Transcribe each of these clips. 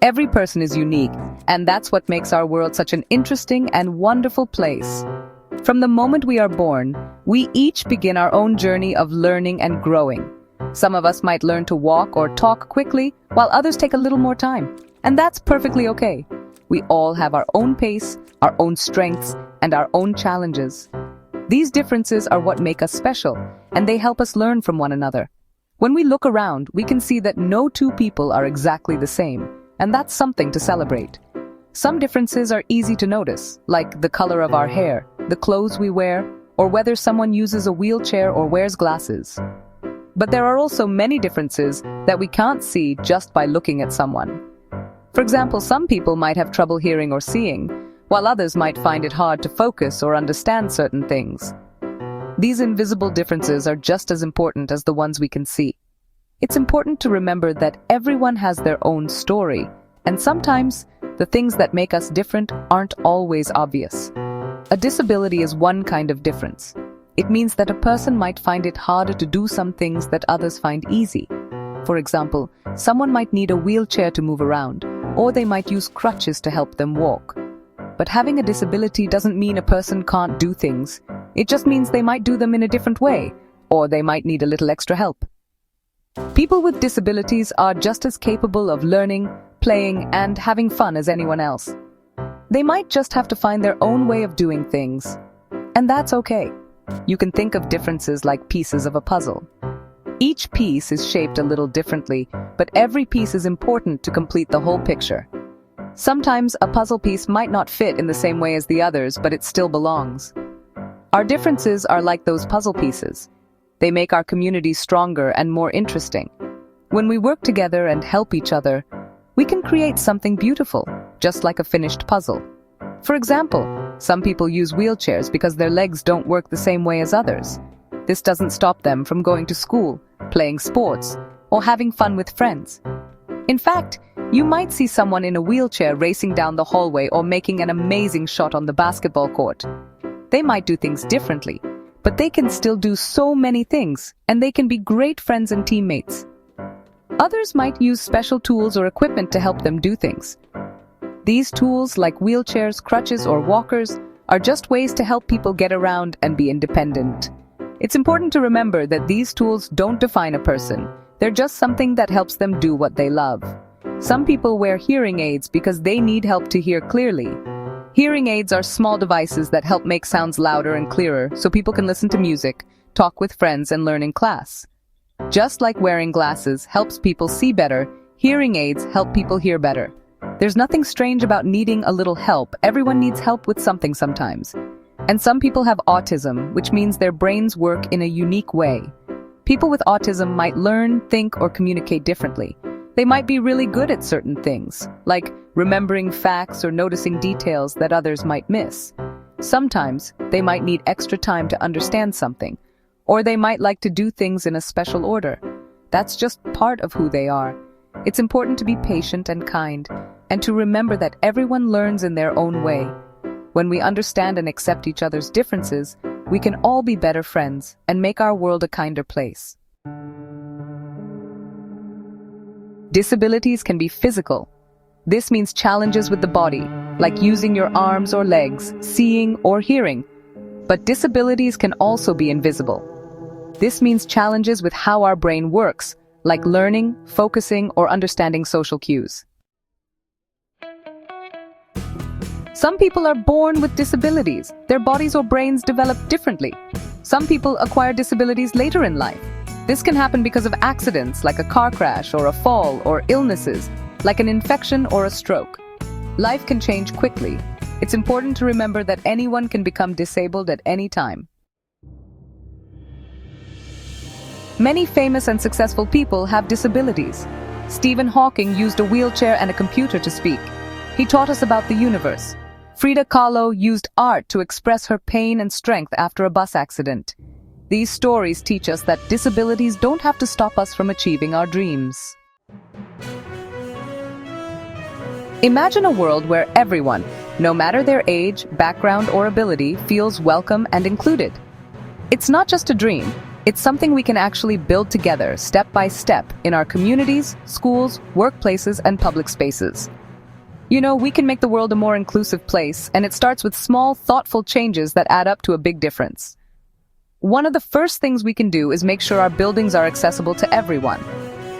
Every person is unique, and that's what makes our world such an interesting and wonderful place. From the moment we are born, we each begin our own journey of learning and growing. Some of us might learn to walk or talk quickly, while others take a little more time. And that's perfectly okay. We all have our own pace, our own strengths, and our own challenges. These differences are what make us special, and they help us learn from one another. When we look around, we can see that no two people are exactly the same, and that's something to celebrate. Some differences are easy to notice, like the color of our hair, the clothes we wear, or whether someone uses a wheelchair or wears glasses. But there are also many differences that we can't see just by looking at someone. For example, some people might have trouble hearing or seeing, while others might find it hard to focus or understand certain things. These invisible differences are just as important as the ones we can see. It's important to remember that everyone has their own story, and sometimes the things that make us different aren't always obvious. A disability is one kind of difference. It means that a person might find it harder to do some things that others find easy. For example, someone might need a wheelchair to move around, or they might use crutches to help them walk. But having a disability doesn't mean a person can't do things. It just means they might do them in a different way, or they might need a little extra help. People with disabilities are just as capable of learning, playing, and having fun as anyone else. They might just have to find their own way of doing things. And that's okay. You can think of differences like pieces of a puzzle. Each piece is shaped a little differently, but every piece is important to complete the whole picture. Sometimes a puzzle piece might not fit in the same way as the others, but it still belongs. Our differences are like those puzzle pieces. They make our community stronger and more interesting. When we work together and help each other, we can create something beautiful, just like a finished puzzle. For example, some people use wheelchairs because their legs don't work the same way as others. This doesn't stop them from going to school, playing sports, or having fun with friends. In fact, you might see someone in a wheelchair racing down the hallway or making an amazing shot on the basketball court. They might do things differently, but they can still do so many things, and they can be great friends and teammates. Others might use special tools or equipment to help them do things. These tools, like wheelchairs, crutches, or walkers, are just ways to help people get around and be independent. It's important to remember that these tools don't define a person. They're just something that helps them do what they love. Some people wear hearing aids because they need help to hear clearly. Hearing aids are small devices that help make sounds louder and clearer so people can listen to music, talk with friends, and learn in class. Just like wearing glasses helps people see better, hearing aids help people hear better. There's nothing strange about needing a little help. Everyone needs help with something sometimes. And some people have autism, which means their brains work in a unique way. People with autism might learn, think, or communicate differently. They might be really good at certain things, like remembering facts or noticing details that others might miss. Sometimes, they might need extra time to understand something, or they might like to do things in a special order. That's just part of who they are. It's important to be patient and kind, and to remember that everyone learns in their own way. When we understand and accept each other's differences, we can all be better friends and make our world a kinder place. Disabilities can be physical. This means challenges with the body, like using your arms or legs, seeing or hearing. But disabilities can also be invisible. This means challenges with how our brain works, like learning, focusing, or understanding social cues. Some people are born with disabilities. Their bodies or brains develop differently. Some people acquire disabilities later in life. This can happen because of accidents, like a car crash or a fall, or illnesses, like an infection or a stroke. Life can change quickly. It's important to remember that anyone can become disabled at any time. Many famous and successful people have disabilities. Stephen Hawking used a wheelchair and a computer to speak. He taught us about the universe. Frida Kahlo used art to express her pain and strength after a bus accident. These stories teach us that disabilities don't have to stop us from achieving our dreams. Imagine a world where everyone, no matter their age, background, or ability, feels welcome and included. It's not just a dream, It's something we can actually build together, step by step, in our communities, schools, workplaces, and public spaces. You know, we can make the world a more inclusive place, and it starts with small, thoughtful changes that add up to a big difference. One of the first things we can do is make sure our buildings are accessible to everyone.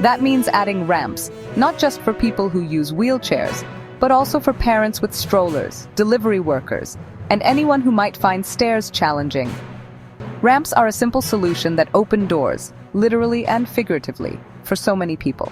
That means adding ramps, not just for people who use wheelchairs, but also for parents with strollers, delivery workers, and anyone who might find stairs challenging. Ramps are a simple solution that open doors, literally and figuratively, for so many people.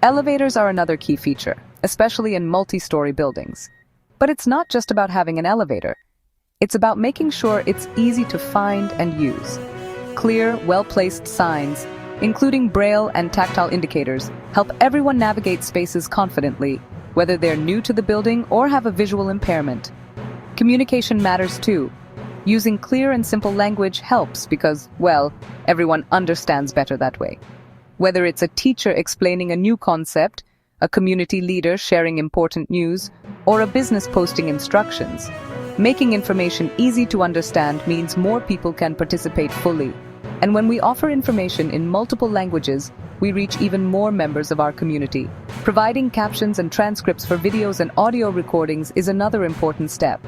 Elevators are another key feature, especially in multi-story buildings. But it's not just about having an elevator. It's about making sure it's easy to find and use. Clear, well-placed signs, including braille and tactile indicators, help everyone navigate spaces confidently, whether they're new to the building or have a visual impairment. Communication matters too. Using clear and simple language helps because, well, everyone understands better that way. Whether it's a teacher explaining a new concept, a community leader sharing important news, or a business posting instructions, making information easy to understand means more people can participate fully. And when we offer information in multiple languages, we reach even more members of our community. Providing captions and transcripts for videos and audio recordings is another important step.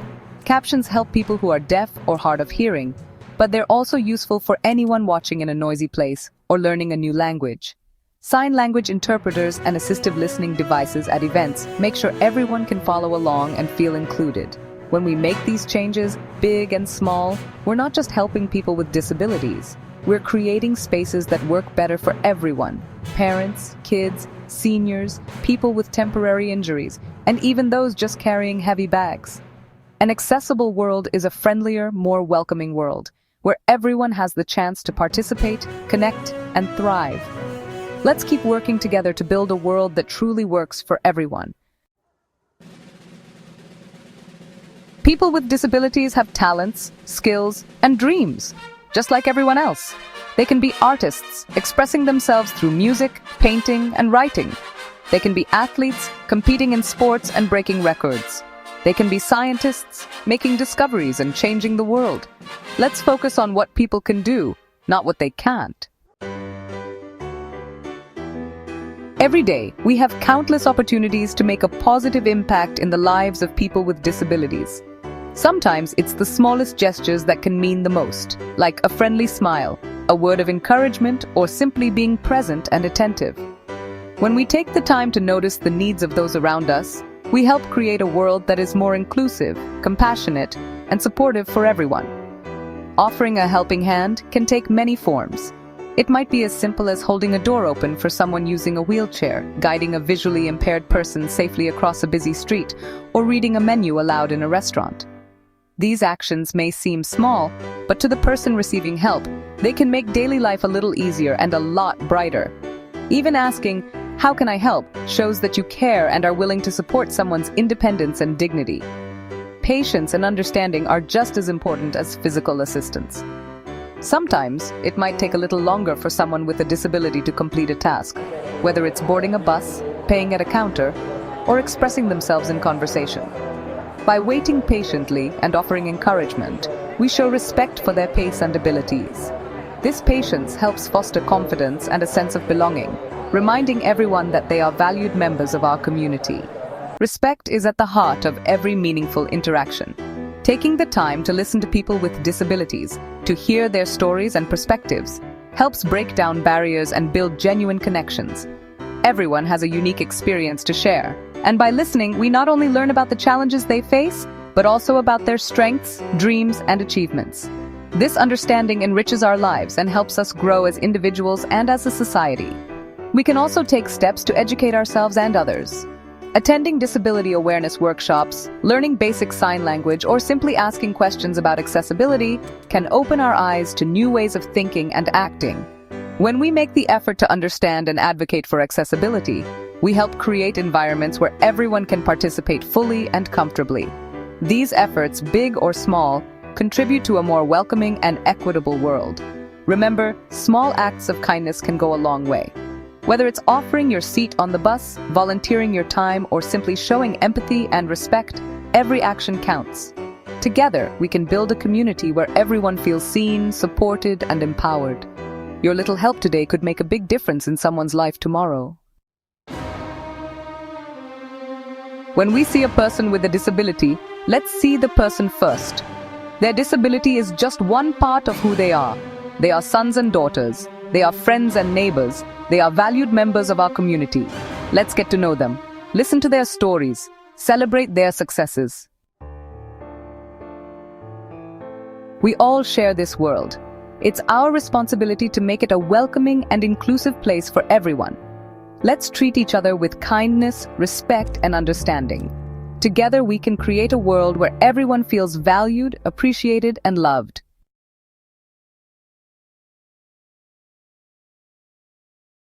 Captions help people who are deaf or hard of hearing, but they're also useful for anyone watching in a noisy place or learning a new language. Sign language interpreters and assistive listening devices at events make sure everyone can follow along and feel included. When we make these changes, big and small, we're not just helping people with disabilities. We're creating spaces that work better for everyone: parents, kids, seniors, people with temporary injuries, and even those just carrying heavy bags. An accessible world is a friendlier, more welcoming world, where everyone has the chance to participate, connect, and thrive. Let's keep working together to build a world that truly works for everyone. People with disabilities have talents, skills, and dreams, just like everyone else. They can be artists, expressing themselves through music, painting, and writing. They can be athletes, competing in sports and breaking records. They can be scientists, making discoveries and changing the world. Let's focus on what people can do, not what they can't. Every day, we have countless opportunities to make a positive impact in the lives of people with disabilities. Sometimes it's the smallest gestures that can mean the most, like a friendly smile, a word of encouragement, or simply being present and attentive. When we take the time to notice the needs of those around us, we help create a world that is more inclusive, compassionate, and supportive for everyone. Offering a helping hand can take many forms. It might be as simple as holding a door open for someone using a wheelchair, guiding a visually impaired person safely across a busy street, or reading a menu aloud in a restaurant. These actions may seem small, but to the person receiving help, they can make daily life a little easier and a lot brighter. Even asking, "How can I help?" shows that you care and are willing to support someone's independence and dignity. Patience and understanding are just as important as physical assistance. Sometimes, it might take a little longer for someone with a disability to complete a task, whether it's boarding a bus, paying at a counter, or expressing themselves in conversation. By waiting patiently and offering encouragement, we show respect for their pace and abilities. This patience helps foster confidence and a sense of belonging, reminding everyone that they are valued members of our community. Respect is at the heart of every meaningful interaction. Taking the time to listen to people with disabilities, to hear their stories and perspectives, helps break down barriers and build genuine connections. Everyone has a unique experience to share, and by listening, we not only learn about the challenges they face, but also about their strengths, dreams, and achievements. This understanding enriches our lives and helps us grow as individuals and as a society. We can also take steps to educate ourselves and others. Attending disability awareness workshops, learning basic sign language, or simply asking questions about accessibility can open our eyes to new ways of thinking and acting. When we make the effort to understand and advocate for accessibility, we help create environments where everyone can participate fully and comfortably. These efforts, big or small, contribute to a more welcoming and equitable world. Remember, small acts of kindness can go a long way. Whether it's offering your seat on the bus, volunteering your time, or simply showing empathy and respect, every action counts. Together, we can build a community where everyone feels seen, supported, and empowered. Your little help today could make a big difference in someone's life tomorrow. When we see a person with a disability, let's see the person first. Their disability is just one part of who they are. They are sons and daughters. They are friends and neighbors. They are valued members of our community. Let's get to know them. Listen to their stories. Celebrate their successes. We all share this world. It's our responsibility to make it a welcoming and inclusive place for everyone. Let's treat each other with kindness, respect, and understanding. Together we can create a world where everyone feels valued, appreciated, and loved.